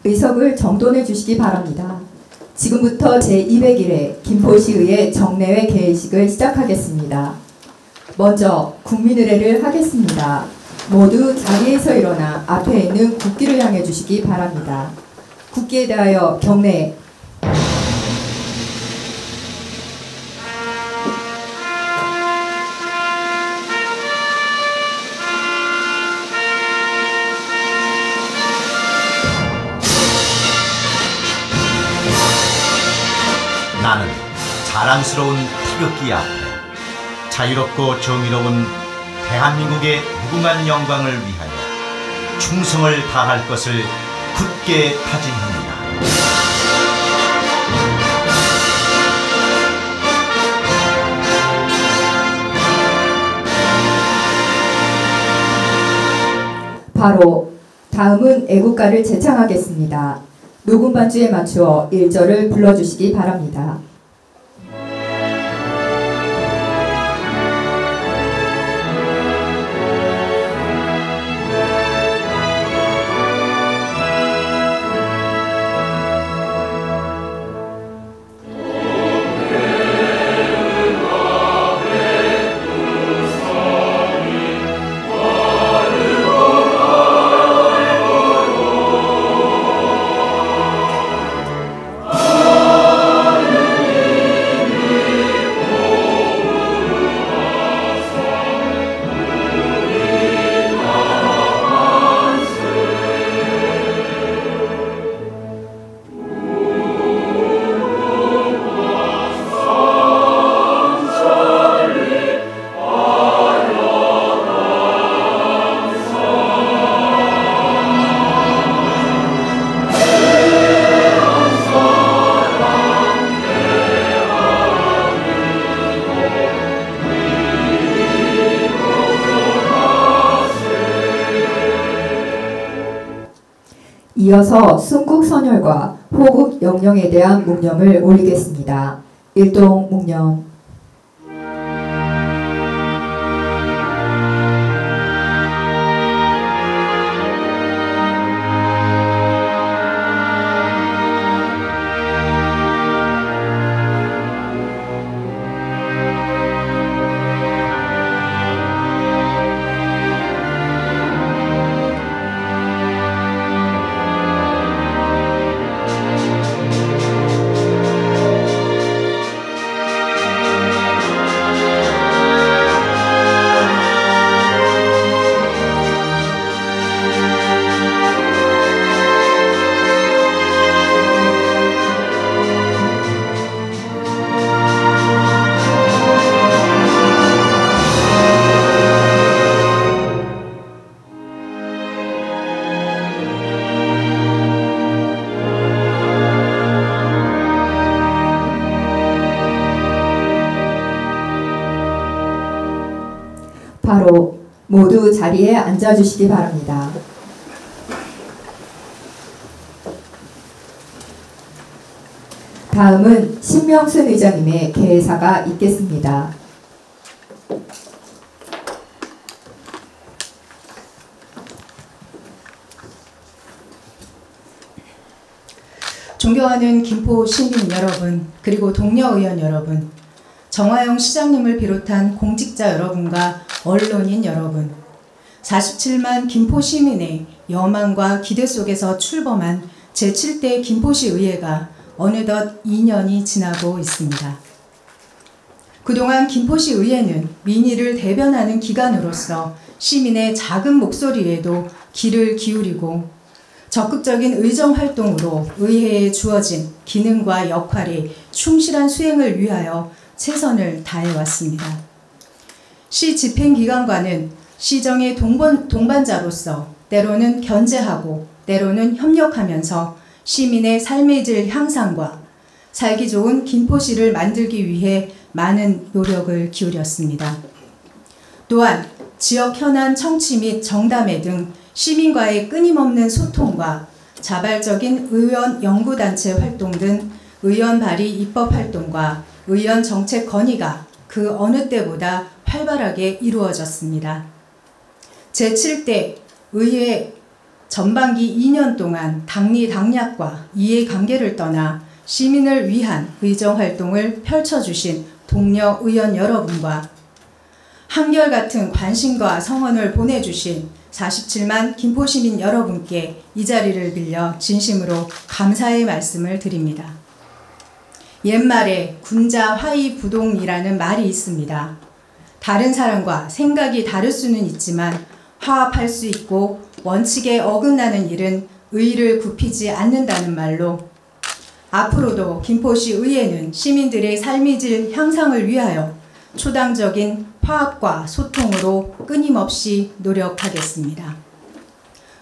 의석을 정돈해 주시기 바랍니다. 지금부터 제201회 김포시의회 정례회 개회식을 시작하겠습니다. 먼저 국민의례를 하겠습니다. 모두 자리에서 일어나 앞에 있는 국기를 향해 주시기 바랍니다. 국기에 대하여 경례. 나는 자랑스러운 태극기 앞에 자유롭고 정의로운 대한민국의 무궁한 영광을 위하여 충성을 다할 것을 굳게 다짐합니다. 바로 다음은 애국가를 제창하겠습니다. 녹음 반주에 맞추어 1절을 불러주시기 바랍니다. 이어서 순국선열과 호국영령에 대한 묵념을 올리겠습니다. 일동 묵념. 바로 모두 자리에 앉아주시기 바랍니다. 다음은 신명순 의장님의 개회사가 있겠습니다. 존경하는 김포 시민 여러분, 그리고 동료 의원 여러분, 정화영 시장님을 비롯한 공직자 여러분과 언론인 여러분, 47만 김포 시민의 여망과 기대 속에서 출범한 제7대 김포시의회가 어느덧 2년이 지나고 있습니다. 그동안 김포시의회는 민의를 대변하는 기관으로서 시민의 작은 목소리에도 귀를 기울이고 적극적인 의정활동으로 의회에 주어진 기능과 역할의 충실한 수행을 위하여 최선을 다해왔습니다. 시 집행기관과는 시정의 동반자로서 때로는 견제하고 때로는 협력하면서 시민의 삶의 질 향상과 살기 좋은 김포시를 만들기 위해 많은 노력을 기울였습니다. 또한 지역 현안 청취 및 정담회 등 시민과의 끊임없는 소통과 자발적인 의원 연구단체 활동 등 의원 발의 입법 활동과 의원 정책 건의가 그 어느 때보다 활발하게 이루어졌습니다. 제7대 의회 전반기 2년 동안 당리당략과 이해관계를 떠나 시민을 위한 의정활동을 펼쳐주신 동료 의원 여러분과 한결같은 관심과 성원을 보내주신 47만 김포시민 여러분께 이 자리를 빌려 진심으로 감사의 말씀을 드립니다. 옛말에 군자 화의부동이라는 말이 있습니다. 다른 사람과 생각이 다를 수는 있지만 화합할 수 있고 원칙에 어긋나는 일은 의의를 굽히지 않는다는 말로 앞으로도 김포시 의회는 시민들의 삶의 질 향상을 위하여 초당적인 화합과 소통으로 끊임없이 노력하겠습니다.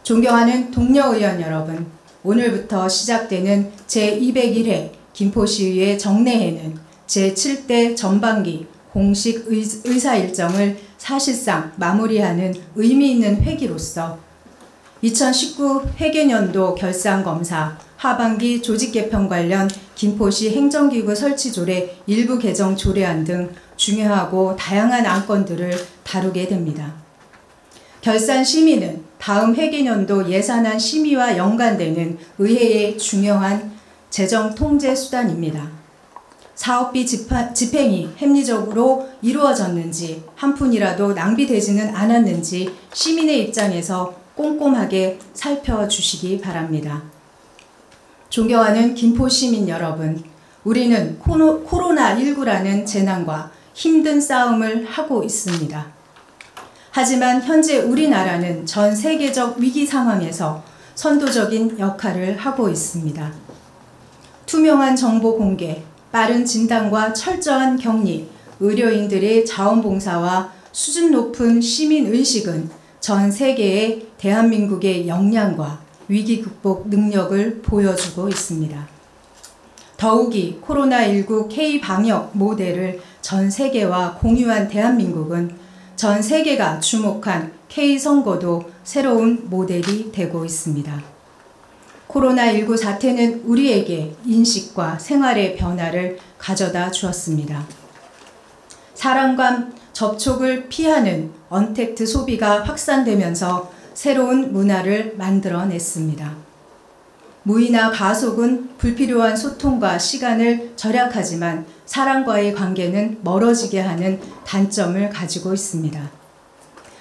존경하는 동료 의원 여러분, 오늘부터 시작되는 제201회 김포시의회 정례회는 제7대 전반기 공식 의사 일정을 사실상 마무리하는 의미 있는 회기로서 2019 회계년도 결산검사, 하반기 조직개편 관련 김포시 행정기구 설치 조례 일부 개정 조례안 등 중요하고 다양한 안건들을 다루게 됩니다. 결산 심의는 다음 회계년도 예산안 심의와 연관되는 의회의 중요한 재정 통제 수단입니다. 사업비 집행이 합리적으로 이루어졌는지 한 푼이라도 낭비되지는 않았는지 시민의 입장에서 꼼꼼하게 살펴주시기 바랍니다. 존경하는 김포시민 여러분, 우리는 코로나19라는 재난과 힘든 싸움을 하고 있습니다. 하지만 현재 우리나라는 전 세계적 위기 상황에서 선도적인 역할을 하고 있습니다. 투명한 정보 공개, 빠른 진단과 철저한 격리, 의료인들의 자원봉사와 수준 높은 시민의식은 전 세계의 대한민국의 역량과 위기 극복 능력을 보여주고 있습니다. 더욱이 코로나19 K-방역 모델을 전 세계와 공유한 대한민국은 전 세계가 주목한 K-선거도 새로운 모델이 되고 있습니다. 코로나19 사태는 우리에게 인식과 생활의 변화를 가져다 주었습니다. 사람 간 접촉을 피하는 언택트 소비가 확산되면서 새로운 문화를 만들어냈습니다. 무의나 가속은 불필요한 소통과 시간을 절약하지만 사람과의 관계는 멀어지게 하는 단점을 가지고 있습니다.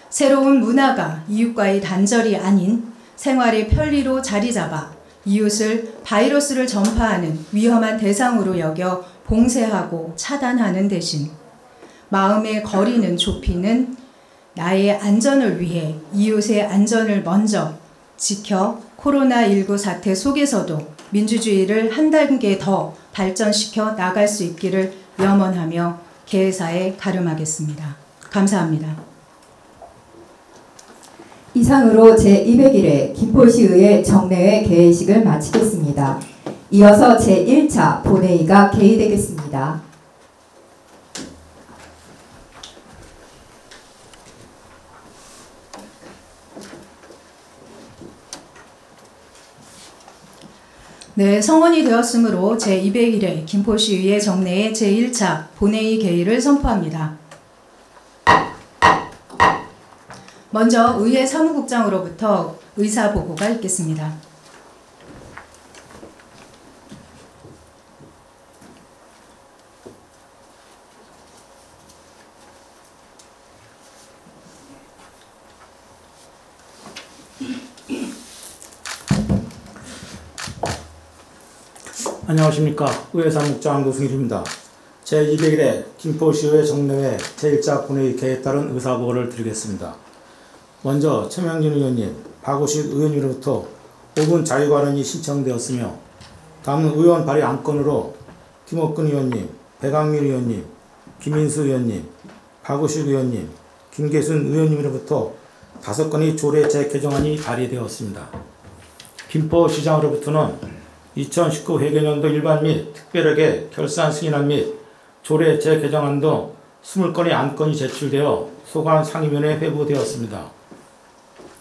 새로운 문화가 이웃과의 단절이 아닌 생활의 편리로 자리 잡아 이웃을 바이러스를 전파하는 위험한 대상으로 여겨 봉쇄하고 차단하는 대신 마음의 거리는 좁히는 나의 안전을 위해 이웃의 안전을 먼저 지켜 코로나19 사태 속에서도 민주주의를 한 단계 더 발전시켜 나갈 수 있기를 염원하며 개회사에 가름하겠습니다. 감사합니다. 이상으로 제201회 김포시의회 정례회 개회식을 마치겠습니다. 이어서 제1차 본회의가 개의되겠습니다. 네, 성원이 되었으므로 제201회 김포시의회 정례회 제1차 본회의 개의를 선포합니다. 먼저 의회 사무국장으로부터 의사보고가 있겠습니다. 안녕하십니까. 의회 사무국장 노승일입니다. 제201회 김포시의회 정례회 제1차 본회의 개회에 따른 의사보고를 드리겠습니다. 먼저 최명진 의원님, 박우식 의원님으로부터 5분 자유발언이 신청되었으며 다음은 의원 발의 안건으로 김옥근 의원님, 배강민 의원님, 김인수 의원님, 박우식 의원님, 김계순 의원님으로부터 5건의 조례 재개정안이 발의되었습니다. 김포시장으로부터는 2019 회계년도 일반 및 특별하게 결산 승인안 및 조례 재개정안 등 20건의 안건이 제출되어 소관 상임위원회에 회부되었습니다.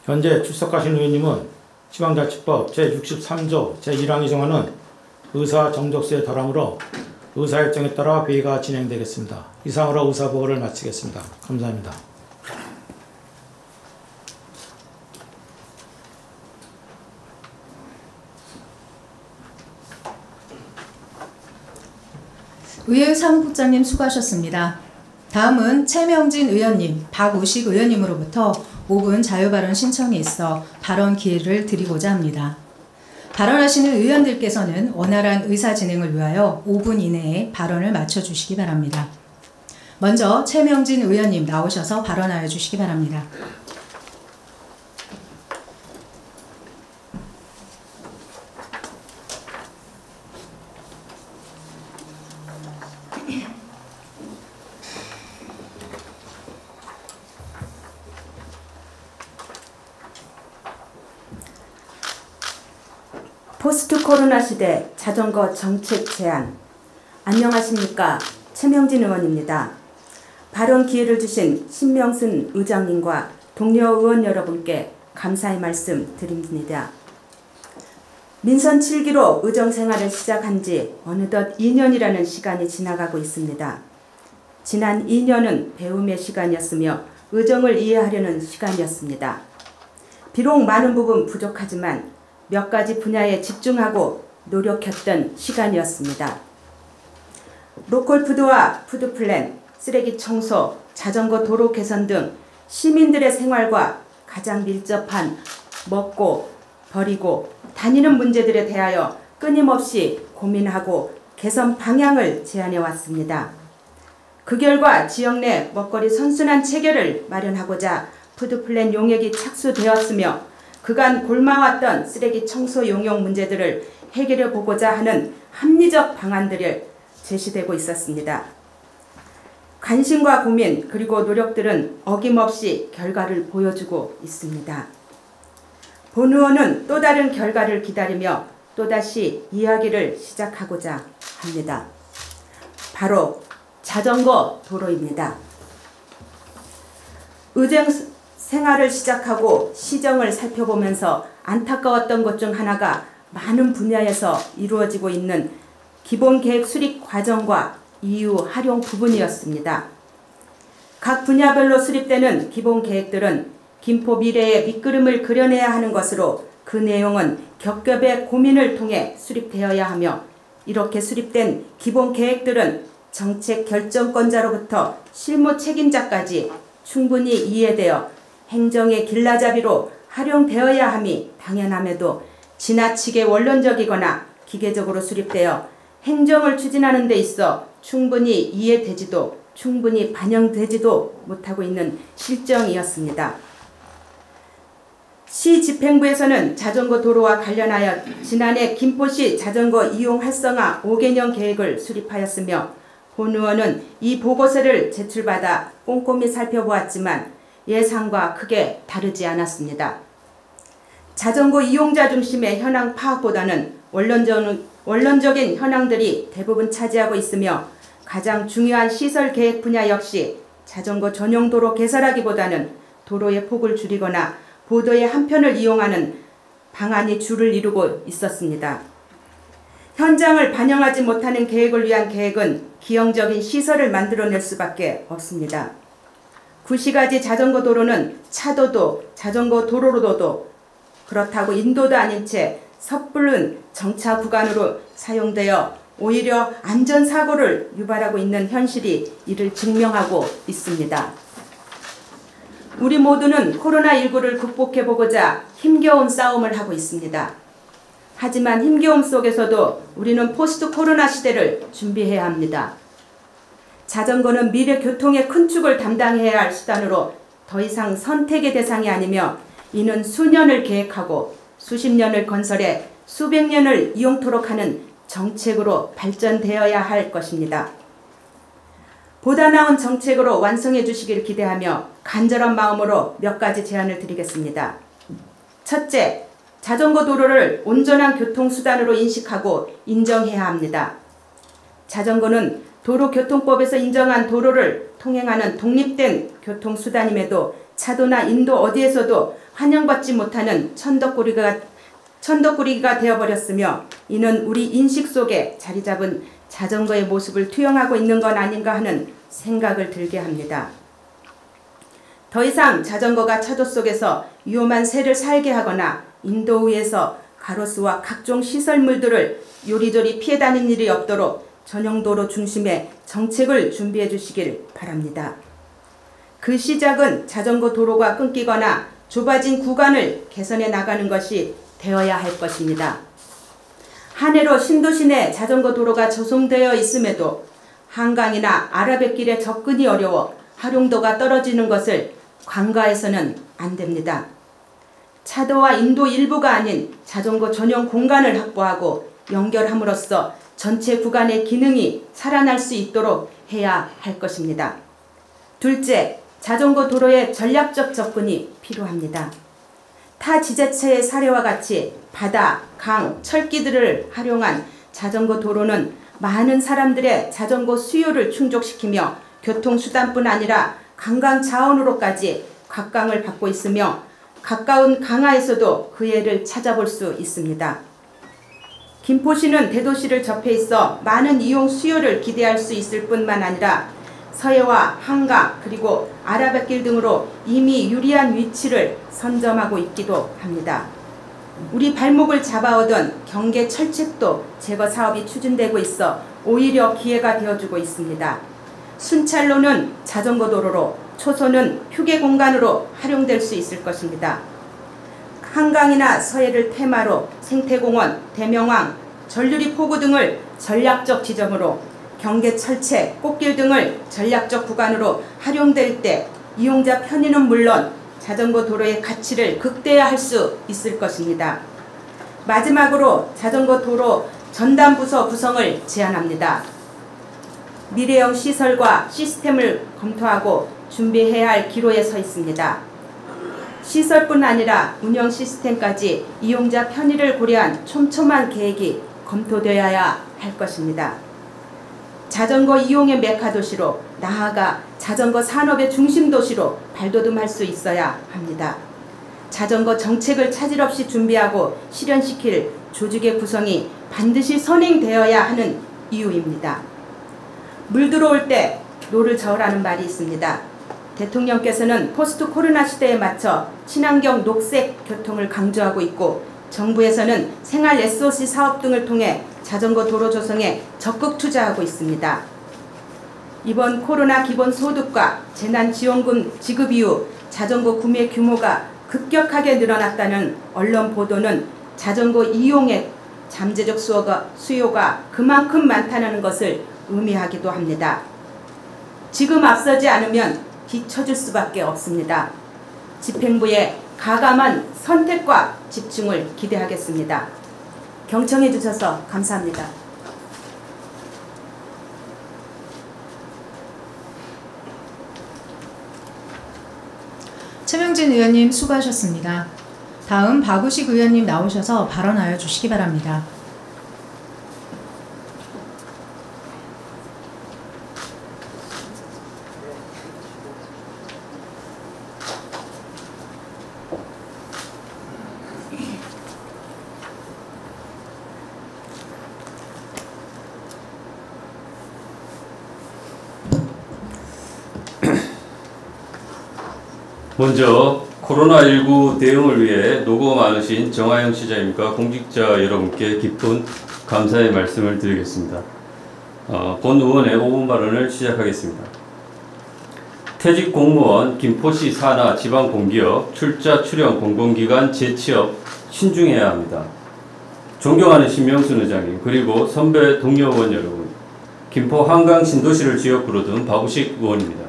현재 출석하신 의원님은 지방자치법 제63조 제1항이 정하는 의사 정족수에 달하므로 의사일정에 따라 회의가 진행되겠습니다. 이상으로 의사보고를 마치겠습니다. 감사합니다. 의회 사무국장님 수고하셨습니다. 다음은 최명진 의원님, 박우식 의원님으로부터 5분 자유발언 신청이 있어 발언 기회를 드리고자 합니다. 발언하시는 의원들께서는 원활한 의사 진행을 위하여 5분 이내에 발언을 마쳐주시기 바랍니다. 먼저 최명진 의원님 나오셔서 발언하여 주시기 바랍니다. 포스트 코로나 시대 자전거 정책 제안. 안녕하십니까. 최명진 의원입니다. 발언 기회를 주신 신명순 의장님과 동료 의원 여러분께 감사의 말씀 드립니다. 민선 7기로 의정 생활을 시작한 지 어느덧 2년이라는 시간이 지나가고 있습니다. 지난 2년은 배움의 시간이었으며 의정을 이해하려는 시간이었습니다. 비록 많은 부분 부족하지만 몇 가지 분야에 집중하고 노력했던 시간이었습니다. 로컬푸드와 푸드플랜, 쓰레기 청소, 자전거 도로 개선 등 시민들의 생활과 가장 밀접한 먹고, 버리고, 다니는 문제들에 대하여 끊임없이 고민하고 개선 방향을 제안해 왔습니다. 그 결과 지역 내 먹거리 선순환 체계를 마련하고자 푸드플랜 용역이 착수되었으며 그간 골마왔던 쓰레기 청소 용역 문제들을 해결해 보고자 하는 합리적 방안들이 제시되고 있었습니다. 관심과 고민 그리고 노력들은 어김없이 결과를 보여주고 있습니다. 본 의원은 또 다른 결과를 기다리며 또다시 이야기를 시작하고자 합니다. 바로 자전거 도로입니다. 의정 생활을 시작하고 시정을 살펴보면서 안타까웠던 것 중 하나가 많은 분야에서 이루어지고 있는 기본계획 수립 과정과 이유 활용 부분이었습니다. 각 분야별로 수립되는 기본계획들은 김포 미래의 밑그림을 그려내야 하는 것으로 그 내용은 겹겹의 고민을 통해 수립되어야 하며 이렇게 수립된 기본계획들은 정책 결정권자로부터 실무 책임자까지 충분히 이해되어 행정의 길라잡이로 활용되어야 함이 당연함에도 지나치게 원론적이거나 기계적으로 수립되어 행정을 추진하는 데 있어 충분히 이해되지도 충분히 반영되지도 못하고 있는 실정이었습니다. 시 집행부에서는 자전거 도로와 관련하여 지난해 김포시 자전거 이용 활성화 5개년 계획을 수립하였으며 본 의원은 이 보고서를 제출받아 꼼꼼히 살펴보았지만 예상과 크게 다르지 않았습니다. 자전거 이용자 중심의 현황 파악보다는 원론적인 현황들이 대부분 차지하고 있으며 가장 중요한 시설 계획 분야 역시 자전거 전용 도로 개설하기보다는 도로의 폭을 줄이거나 보도의 한편을 이용하는 방안이 주를 이루고 있었습니다. 현장을 반영하지 못하는 계획을 위한 계획은 기형적인 시설을 만들어낼 수밖에 없습니다. 구시가지 자전거 도로는 차도도 자전거 도로로도 그렇다고 인도도 아닌 채 섣부른 정차 구간으로 사용되어 오히려 안전사고를 유발하고 있는 현실이 이를 증명하고 있습니다. 우리 모두는 코로나19를 극복해보고자 힘겨운 싸움을 하고 있습니다. 하지만 힘겨움 속에서도 우리는 포스트 코로나 시대를 준비해야 합니다. 자전거는 미래 교통의 큰 축을 담당해야 할 수단으로 더 이상 선택의 대상이 아니며 이는 수년을 계획하고 수십 년을 건설해 수백 년을 이용토록 하는 정책으로 발전되어야 할 것입니다. 보다 나은 정책으로 완성해 주시기를 기대하며 간절한 마음으로 몇 가지 제안을 드리겠습니다. 첫째, 자전거 도로를 온전한 교통수단으로 인식하고 인정해야 합니다. 자전거는 도로교통법에서 인정한 도로를 통행하는 독립된 교통수단임에도 차도나 인도 어디에서도 환영받지 못하는 천덕꾸리가 되어버렸으며 이는 우리 인식 속에 자리 잡은 자전거의 모습을 투영하고 있는 건 아닌가 하는 생각을 들게 합니다. 더 이상 자전거가 차도 속에서 위험한 새를 살게 하거나 인도 위에서 가로수와 각종 시설물들을 요리조리 피해 다니는 일이 없도록 전용도로 중심의 정책을 준비해 주시길 바랍니다. 그 시작은 자전거 도로가 끊기거나 좁아진 구간을 개선해 나가는 것이 되어야 할 것입니다. 한 해로 신도시 내 자전거 도로가 조성되어 있음에도 한강이나 아라뱃길에 접근이 어려워 활용도가 떨어지는 것을 간과해서는 안 됩니다. 차도와 인도 일부가 아닌 자전거 전용 공간을 확보하고 연결함으로써 전체 구간의 기능이 살아날 수 있도록 해야 할 것입니다. 둘째, 자전거 도로의 전략적 접근이 필요합니다. 타 지자체의 사례와 같이 바다, 강, 철기들을 활용한 자전거 도로는 많은 사람들의 자전거 수요를 충족시키며 교통수단뿐 아니라 관광 자원으로까지 각광을 받고 있으며 가까운 강화에서도 그 예를 찾아볼 수 있습니다. 김포시는 대도시를 접해 있어 많은 이용 수요를 기대할 수 있을 뿐만 아니라 서해와 한강 그리고 아라뱃길 등으로 이미 유리한 위치를 선점하고 있기도 합니다. 우리 발목을 잡아오던 경계 철책도 제거 사업이 추진되고 있어 오히려 기회가 되어주고 있습니다. 순찰로는 자전거 도로로, 초소는 휴게 공간으로 활용될 수 있을 것입니다. 한강이나 서해를 테마로 생태공원, 대명왕, 전류리 포구 등을 전략적 지점으로, 경계 철책, 꽃길 등을 전략적 구간으로 활용될 때 이용자 편의는 물론 자전거 도로의 가치를 극대화할 수 있을 것입니다. 마지막으로 자전거 도로 전담부서 구성을 제안합니다. 미래형 시설과 시스템을 검토하고 준비해야 할 기로에 서 있습니다. 시설뿐 아니라 운영 시스템까지 이용자 편의를 고려한 촘촘한 계획이 검토되어야 할 것입니다. 자전거 이용의 메카 도시로, 나아가 자전거 산업의 중심 도시로 발돋움할 수 있어야 합니다. 자전거 정책을 차질 없이 준비하고 실현시킬 조직의 구성이 반드시 선행되어야 하는 이유입니다. 물 들어올 때 노를 저으라는 말이 있습니다. 대통령께서는 포스트 코로나 시대에 맞춰 친환경 녹색 교통을 강조하고 있고, 정부에서는 생활 SOC 사업 등을 통해 자전거 도로 조성에 적극 투자하고 있습니다. 이번 코로나 기본소득과 재난지원금 지급 이후 자전거 구매 규모가 급격하게 늘어났다는 언론 보도는 자전거 이용의 잠재적 수요가 그만큼 많다는 것을 의미하기도 합니다. 지금 앞서지 않으면 뒤처질 수밖에 없습니다. 집행부의 가감한 선택과 집중을 기대하겠습니다. 경청해 주셔서 감사합니다. 최명진 의원님 수고하셨습니다. 다음 박우식 의원님 나오셔서 발언하여 주시기 바랍니다. 먼저 코로나19 대응을 위해 노고 많으신 정하영 시장님과 공직자 여러분께 깊은 감사의 말씀을 드리겠습니다. 본 의원의 5분 발언을 시작하겠습니다. 퇴직 공무원, 김포시 산하 지방공기업, 출자 출영 공공기관 재취업 신중해야 합니다. 존경하는 신명순 의장님, 그리고 선배 동료 의원 여러분, 김포 한강 신도시를 지역구로 둔 박우식 의원입니다.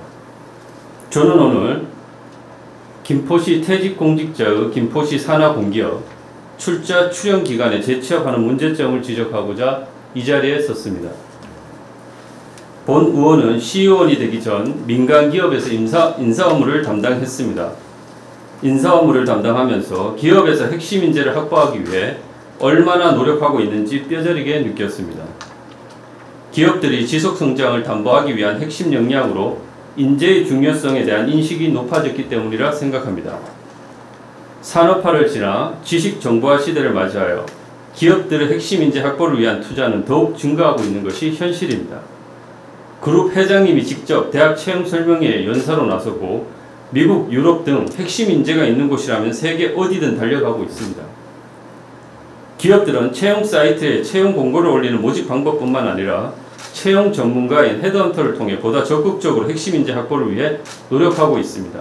저는 오늘 김포시 퇴직공직자의 김포시 산하공기업 출자 출영 기간에 재취업하는 문제점을 지적하고자 이 자리에 섰습니다. 본 의원은 시의원이 되기 전 민간기업에서 인사 업무를 담당했습니다. 인사 업무를 담당하면서 기업에서 핵심 인재를 확보하기 위해 얼마나 노력하고 있는지 뼈저리게 느꼈습니다. 기업들이 지속성장을 담보하기 위한 핵심 역량으로 인재의 중요성에 대한 인식이 높아졌기 때문이라 생각합니다. 산업화를 지나 지식정보화 시대를 맞이하여 기업들의 핵심 인재 확보를 위한 투자는 더욱 증가하고 있는 것이 현실입니다. 그룹 회장님이 직접 대학 채용 설명회에 연사로 나서고 미국, 유럽 등 핵심 인재가 있는 곳이라면 세계 어디든 달려가고 있습니다. 기업들은 채용 사이트에 채용 공고를 올리는 모집 방법뿐만 아니라 채용 전문가인 헤드헌터를 통해 보다 적극적으로 핵심 인재 확보를 위해 노력하고 있습니다.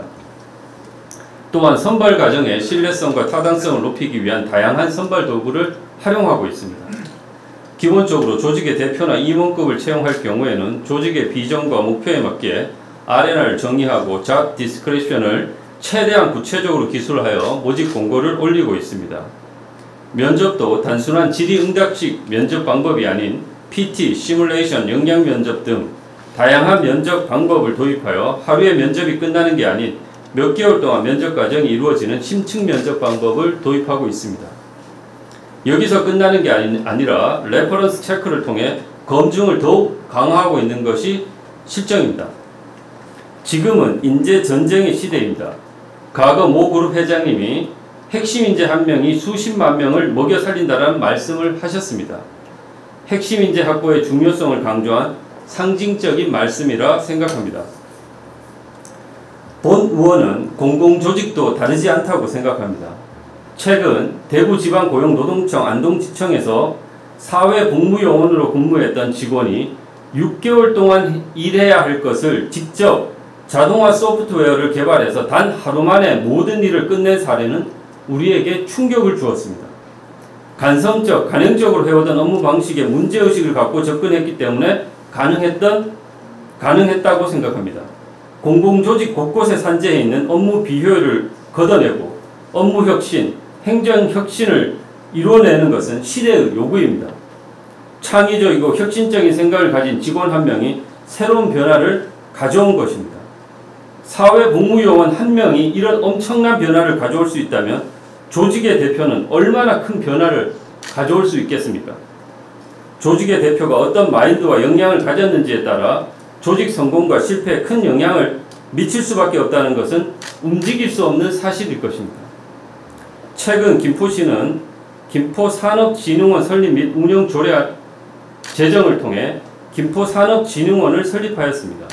또한 선발 과정의 신뢰성과 타당성을 높이기 위한 다양한 선발 도구를 활용하고 있습니다. 기본적으로 조직의 대표나 임원급을 채용할 경우에는 조직의 비전과 목표에 맞게 R&R을 정의하고 잡 디스크리션을 최대한 구체적으로 기술하여 모집 공고를 올리고 있습니다. 면접도 단순한 질의응답식 면접 방법이 아닌 PT, 시뮬레이션, 역량 면접 등 다양한 면접 방법을 도입하여 하루에 면접이 끝나는 게 아닌 몇 개월 동안 면접 과정이 이루어지는 심층 면접 방법을 도입하고 있습니다. 여기서 끝나는 게 아니라 레퍼런스 체크를 통해 검증을 더욱 강화하고 있는 것이 실정입니다. 지금은 인재 전쟁의 시대입니다. 과거 모 그룹 회장님이 핵심 인재 한 명이 수십만 명을 먹여 살린다라는 말씀을 하셨습니다. 핵심 인재 확보의 중요성을 강조한 상징적인 말씀이라 생각합니다. 본 의원은 공공조직도 다르지 않다고 생각합니다. 최근 대구지방고용노동청 안동지청에서 사회복무요원으로 근무했던 직원이 6개월 동안 일해야 할 것을 직접 자동화 소프트웨어를 개발해서 단 하루 만에 모든 일을 끝낸 사례는 우리에게 충격을 주었습니다. 간성적, 간행적으로 해오던 업무 방식에 문제의식을 갖고 접근했기 때문에 가능했다고 생각합니다. 공공조직 곳곳에 산재해 있는 업무 비효율을 걷어내고 업무 혁신, 행정 혁신을 이루어내는 것은 시대의 요구입니다. 창의적이고 혁신적인 생각을 가진 직원 한 명이 새로운 변화를 가져온 것입니다. 사회복무요원 한 명이 이런 엄청난 변화를 가져올 수 있다면 조직의 대표는 얼마나 큰 변화를 가져올 수 있겠습니까? 조직의 대표가 어떤 마인드와 역량을 가졌는지에 따라 조직 성공과 실패에 큰 영향을 미칠 수밖에 없다는 것은 움직일 수 없는 사실일 것입니다. 최근 김포시는 김포산업진흥원 설립 및 운영 조례 제정을 통해 김포산업진흥원을 설립하였습니다.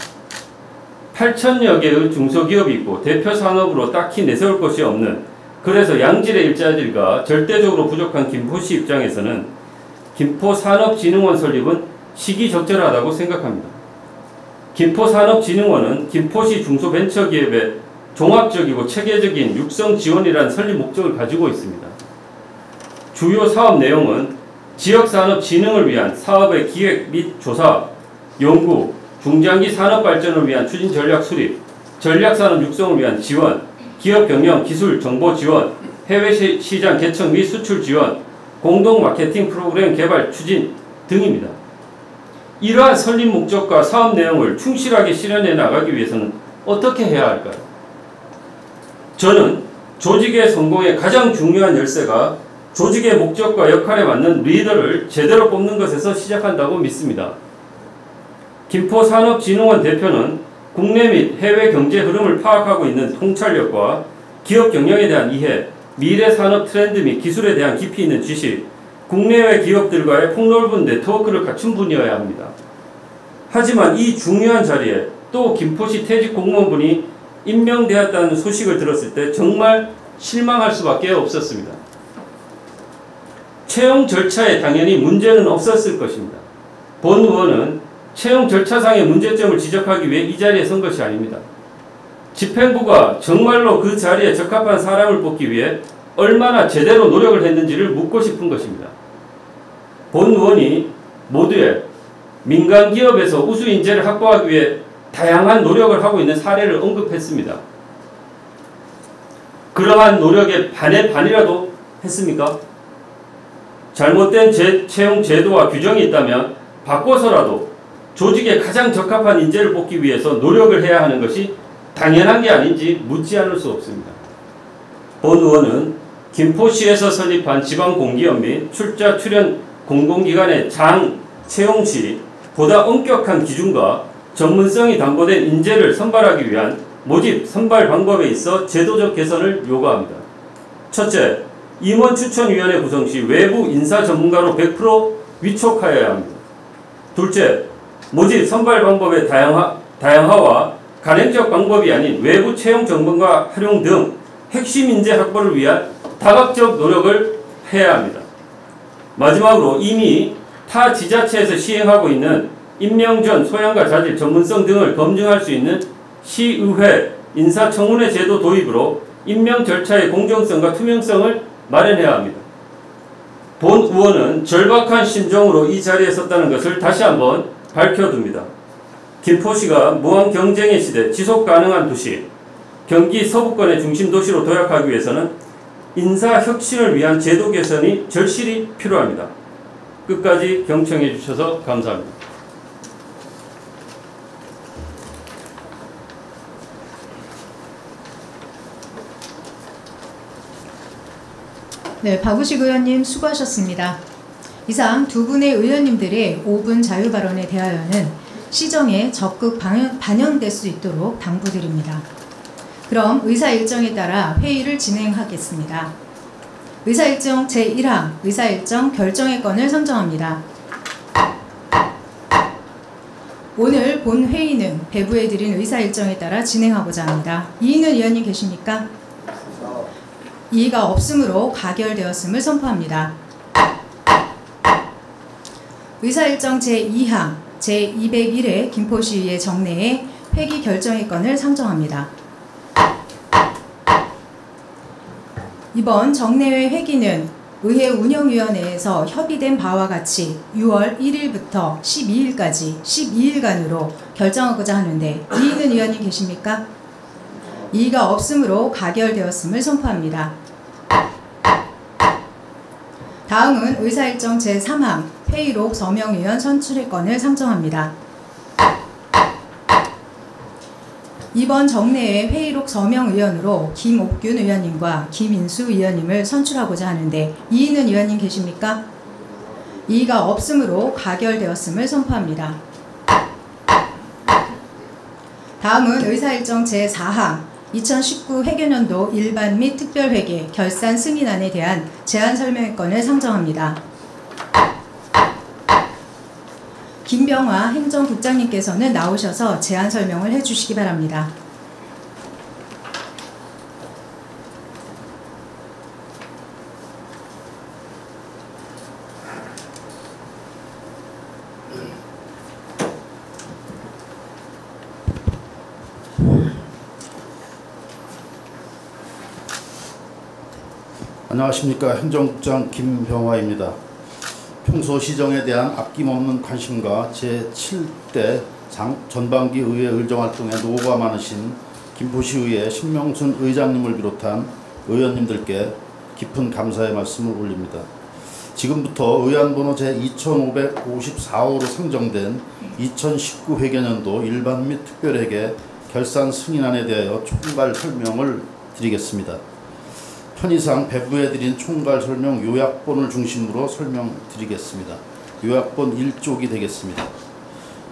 8,000여 개의 중소기업이 있고 대표 산업으로 딱히 내세울 것이 없는, 그래서 양질의 일자리가 절대적으로 부족한 김포시 입장에서는 김포산업진흥원 설립은 시기적절하다고 생각합니다. 김포산업진흥원은 김포시 중소벤처기업의 종합적이고 체계적인 육성 지원이라는 설립 목적을 가지고 있습니다. 주요 사업 내용은 지역산업 진흥을 위한 사업의 기획 및 조사, 연구, 중장기 산업 발전을 위한 추진 전략 수립, 전략산업 육성을 위한 지원, 기업 경영, 기술, 정보 지원, 해외 시장 개척 및 수출 지원, 공동 마케팅 프로그램 개발 추진 등입니다. 이러한 설립 목적과 사업 내용을 충실하게 실현해 나가기 위해서는 어떻게 해야 할까요? 저는 조직의 성공의 가장 중요한 열쇠가 조직의 목적과 역할에 맞는 리더를 제대로 뽑는 것에서 시작한다고 믿습니다. 김포산업진흥원 대표는 국내 및 해외 경제 흐름을 파악하고 있는 통찰력과 기업 경영에 대한 이해, 미래 산업 트렌드 및 기술에 대한 깊이 있는 지식, 국내외 기업들과의 폭넓은 네트워크를 갖춘 분이어야 합니다. 하지만 이 중요한 자리에 또 김포시 퇴직 공무원분이 임명되었다는 소식을 들었을 때 정말 실망할 수밖에 없었습니다. 채용 절차에 당연히 문제는 없었을 것입니다. 본 의원은 채용 절차상의 문제점을 지적하기 위해 이 자리에 선 것이 아닙니다. 집행부가 정말로 그 자리에 적합한 사람을 뽑기 위해 얼마나 제대로 노력을 했는지를 묻고 싶은 것입니다. 본 의원이 모두의 민간 기업에서 우수 인재를 확보하기 위해 다양한 노력을 하고 있는 사례를 언급했습니다. 그러한 노력에 반의 반이라도 했습니까? 잘못된 채용 제도와 규정이 있다면 바꿔서라도 조직에 가장 적합한 인재를 뽑기 위해서 노력을 해야 하는 것이 당연한 게 아닌지 묻지 않을 수 없습니다. 본 의원은 김포시에서 설립한 지방공기업 및 출자 출연 공공기관의 장 채용 시 보다 엄격한 기준과 전문성이 담보된 인재를 선발하기 위한 모집 선발 방법에 있어 제도적 개선을 요구합니다. 첫째, 임원추천위원회 구성 시 외부 인사 전문가로 100% 위촉하여야 합니다. 둘째, 모집 선발 방법의 다양화와 간행적 방법이 아닌 외부 채용 전문가 활용 등 핵심 인재 확보를 위한 다각적 노력을 해야 합니다. 마지막으로 이미 타 지자체에서 시행하고 있는 임명 전 소양과 자질, 전문성 등을 검증할 수 있는 시의회 인사청문회 제도 도입으로 임명 절차의 공정성과 투명성을 마련해야 합니다. 본 의원은 절박한 심정으로 이 자리에 섰다는 것을 다시 한번 밝혀둡니다. 김포시가 무한 경쟁의 시대, 지속 가능한 도시, 경기 서부권의 중심 도시로 도약하기 위해서는 인사 혁신을 위한 제도 개선이 절실히 필요합니다. 끝까지 경청해 주셔서 감사합니다. 네, 박우식 의원님 수고하셨습니다. 이상 두 분의 의원님들의 5분 자유 발언에 대하여는 시정에 적극 반영될 수 있도록 당부드립니다. 그럼 의사일정에 따라 회의를 진행하겠습니다. 의사일정 제1항 의사일정 결정의 건을 선정합니다. 오늘 본 회의는 배부해드린 의사일정에 따라 진행하고자 합니다. 이인은 의원님 계십니까? 이의가 없으므로 가결되었음을 선포합니다. 의사일정 제2항 제201회 김포시의회 정내에 회기 결정의 건을 상정합니다. 이번 정내회 회기는 의회 운영위원회에서 협의된 바와 같이 6월 1일부터 12일까지 12일간으로 결정하고자 하는데 이인은 의원님 계십니까? 이의가 없으므로 가결되었음을 선포합니다. 다음은 의사일정 제3항 회의록 서명의원 선출의 건을 상정합니다. 이번 정내에 회의록 서명의원으로 김옥균 의원님과 김인수 의원님을 선출하고자 하는데 이인은 의원님 계십니까? 이의가 없으므로 가결되었음을 선포합니다. 다음은 의사일정 제4항 2019 회계년도 일반 및 특별회계 결산 승인안에 대한 제안 설명의 건을 상정합니다. 김병화 행정국장님께서는 나오셔서 제안 설명을 해주시기 바랍니다. 안녕하십니까. 행정국장 김병화입니다. 평소 시정에 대한 아낌없는 관심과 제7대 전반기 의회 의정활동에 노고가 많으신 김포시의회 신명순 의장님을 비롯한 의원님들께 깊은 감사의 말씀을 올립니다. 지금부터 의안번호 제2554호로 상정된 2019 회계년도 일반 및 특별회계 결산 승인안에 대하여 총괄 설명을 드리겠습니다. 편의상 배부해드린 총괄 설명 요약본을 중심으로 설명드리겠습니다. 요약본 1쪽이 되겠습니다.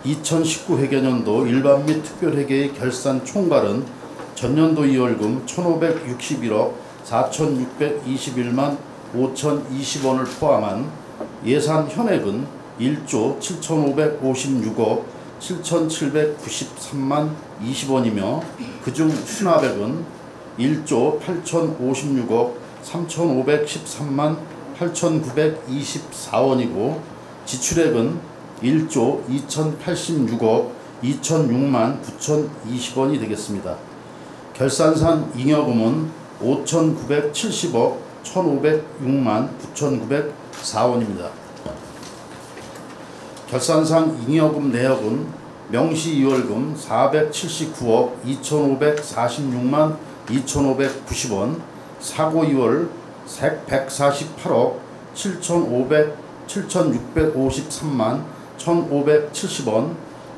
2019 회계년도 일반 및 특별회계의 결산 총괄은 전년도 이월금 1,561억 4,621만 5,020원을 포함한 예산 현액은 1조 7,556억 7,793만 20원이며 그중 수납액은 1조 8,056억 3,513만 8,924원이고 지출액은 1조 2,086억 2,006만 9,020원이 되겠습니다. 결산상 잉여금은 5,970억 1,506만 9,904원입니다. 결산상 잉여금 내역은 명시 이월금 479억 2,546만 2,590원, 사고 2월 148억 7,653만 1,570원,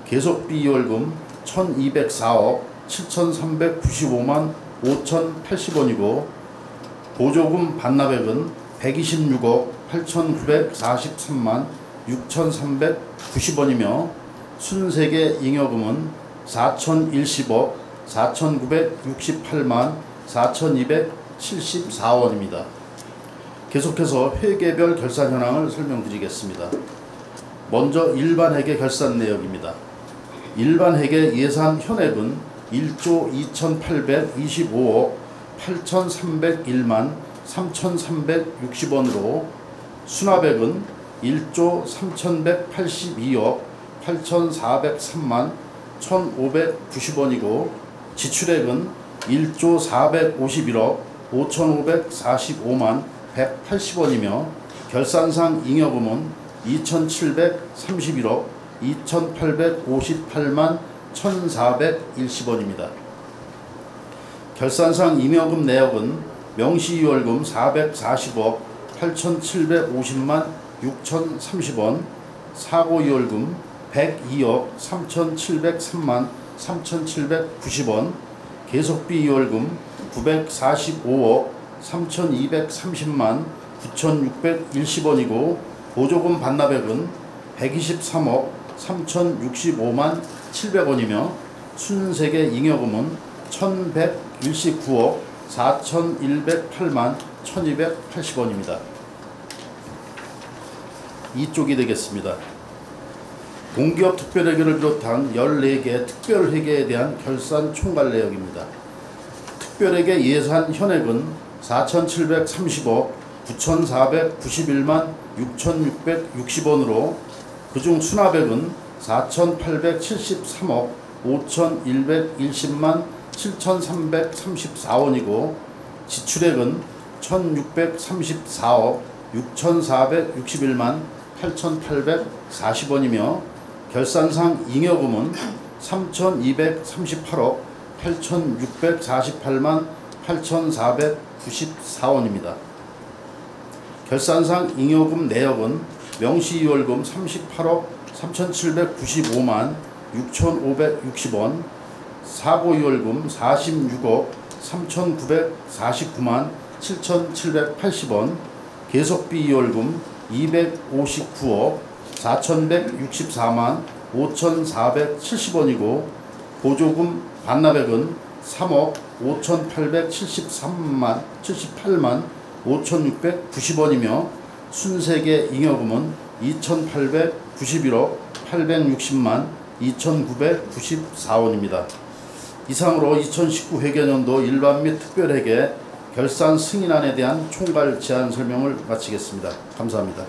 계속비 이월금 1,204억 7,395만 5,080원이고 보조금 반납액은 126억 8,943만 6,390원이며 순세계 잉여금은 4,010억 4,968만 4,274원입니다. 계속해서 회계별 결산 현황을 설명드리겠습니다. 먼저 일반회계 결산 내역입니다. 일반회계 예산 현액은 1조 2,825억 8,301만 3,360원으로 수납액은 1조 3,182억 8,403만 1,590원이고 지출액은 1조 451억 5,545만 180원이며 결산상 잉여금은 2,731억 2,858만 1,410원입니다. 결산상 잉여금 내역은 명시이월금 440억 8,750만 6,030원, 사고이월금 102억 3,703만 3,790원, 계속비이월금 945억 3,230만 9,610원이고 보조금 반납액은 123억 3,065만 700원이며 순세계 잉여금은 1,119억 4,108만 1,280원입니다. 이쪽이 되겠습니다. 공기업 특별회계를 비롯한 14개 특별회계에 대한 결산 총괄 내역입니다. 특별회계 예산 현액은 4,730억 9,491만 6,660원으로 그중 수납액은 4,873억 5,110만 7,334원이고 지출액은 1,634억 6,461만 8,840원이며 결산상 잉여금은 3,238억 8,648만 8,494원입니다. 결산상 잉여금 내역은 명시이월금 38억 3,795만 6,560원, 사고이월금 46억 3,949만 7,780원, 계속비이월금 259억 4,164만 5,470원이고 보조금 반납액은 3억 5,878만 5,690원이며 순세계 잉여금은 2,891억 860만 2,994원입니다. 이상으로 2019 회계연도 일반 및 특별회계 결산 승인안에 대한 총괄 제안 설명을 마치겠습니다. 감사합니다.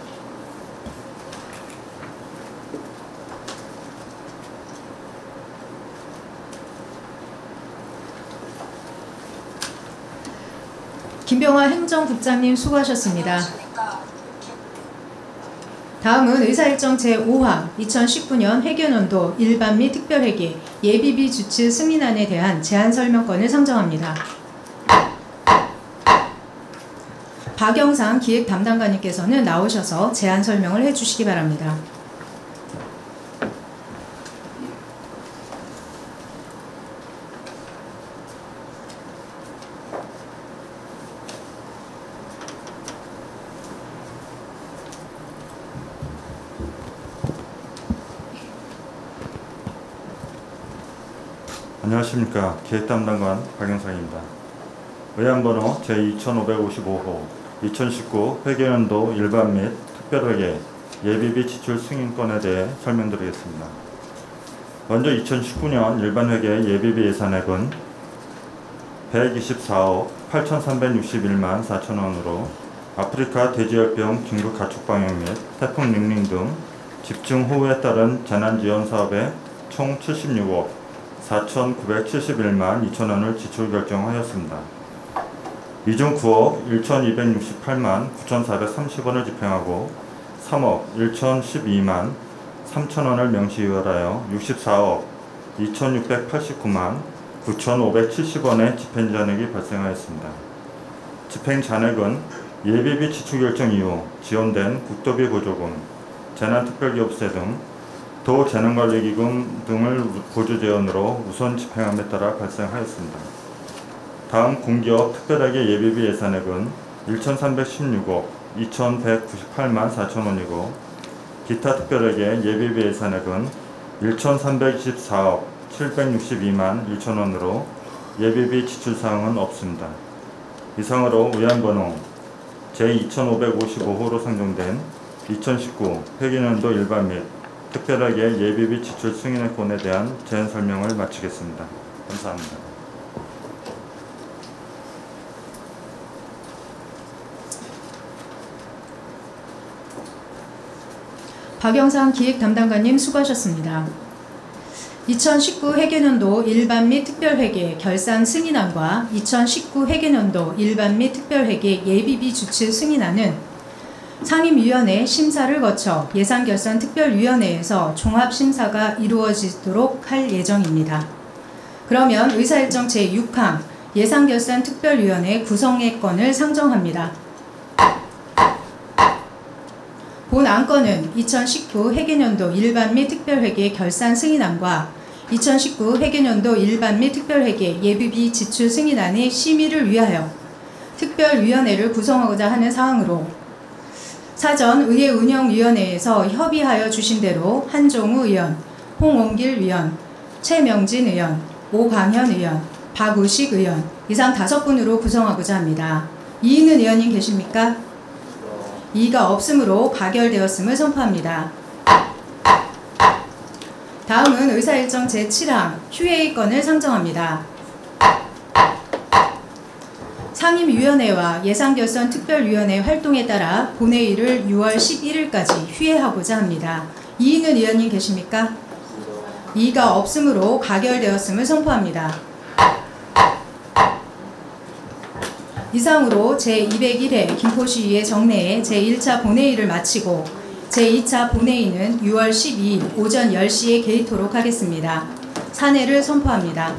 김병화 행정국장님 수고하셨습니다. 다음은 의사일정 제5화 2019년 회계연도 일반 및 특별회계 예비비 주출 승인안에 대한 제안 설명권을 상정합니다. 박영상 기획 담당관님께서는 나오셔서 제안 설명을 해주시기 바랍니다. 안녕하십니까. 기획담당관 박영상입니다. 의안번호 제2555호 2019 회계연도 일반 및 특별회계 예비비 지출 승인권에 대해 설명드리겠습니다. 먼저 2019년 일반회계 예비비 예산액은 124억 8,361만 4천원으로 아프리카 돼지열병 긴급 가축 방역 및 태풍 닝닝 등 집중호우에 따른 재난지원 사업에 총 76억 4,971만 2천원을 지출 결정하였습니다. 이 중 9억 1,268만 9,430원을 집행하고 3억 1,012만 3천원을 명시유월하여 64억 2,689만 9,570원의 집행잔액이 발생하였습니다. 집행잔액은 예비비 지출 결정 이후 지원된 국도비 보조금, 재난특별기업세 등 도재난관리기금 등을 보조재원으로 우선 집행함에 따라 발생하였습니다. 다음 공기업 특별회계 예비비 예산액은 1,316억 2,198만 4천원이고 기타 특별회계 예비비 예산액은 1,324억 762만 1천원으로 예비비 지출사항은 없습니다. 이상으로 의안번호 제2555호로 상정된 2019 회계연도 일반 및 특별하게 예비비 지출 승인권에 대한 제안 설명을 마치겠습니다. 감사합니다. 박영상 기획 담당관님 수고하셨습니다. 2019 회계년도 일반 및 특별회계 결산 승인안과 2019 회계년도 일반 및 특별회계 예비비 주출 승인안은 상임위원회 심사를 거쳐 예산결산특별위원회에서 종합심사가 이루어지도록 할 예정입니다. 그러면 의사일정 제6항 예산결산특별위원회 구성의건을 상정합니다. 본 안건은 2019 회계년도 일반 및 특별회계 결산 승인안과 2019 회계년도 일반 및 특별회계 예비비 지출 승인안의 심의를 위하여 특별위원회를 구성하고자 하는 사항으로 사전 의회운영위원회에서 협의하여 주신 대로 한종우 의원, 홍원길 위원, 최명진 의원, 오광현 의원, 박우식 의원 이상 5분으로 구성하고자 합니다. 이인은 의원님 계십니까? 이의가 없으므로 가결되었음을 선포합니다. 다음은 의사일정 제7항 휴회의 건을 상정합니다. 상임위원회와 예산결산특별위원회 활동에 따라 본회의를 6월 11일까지 휴회하고자 합니다. 이인은 의원님 계십니까? 이의가 없으므로 가결되었음을 선포합니다. 이상으로 제201회 김포시의회 정례의 제1차 본회의를 마치고 제2차 본회의는 6월 12일 오전 10시에 개의토록 하겠습니다. 산회를 선포합니다.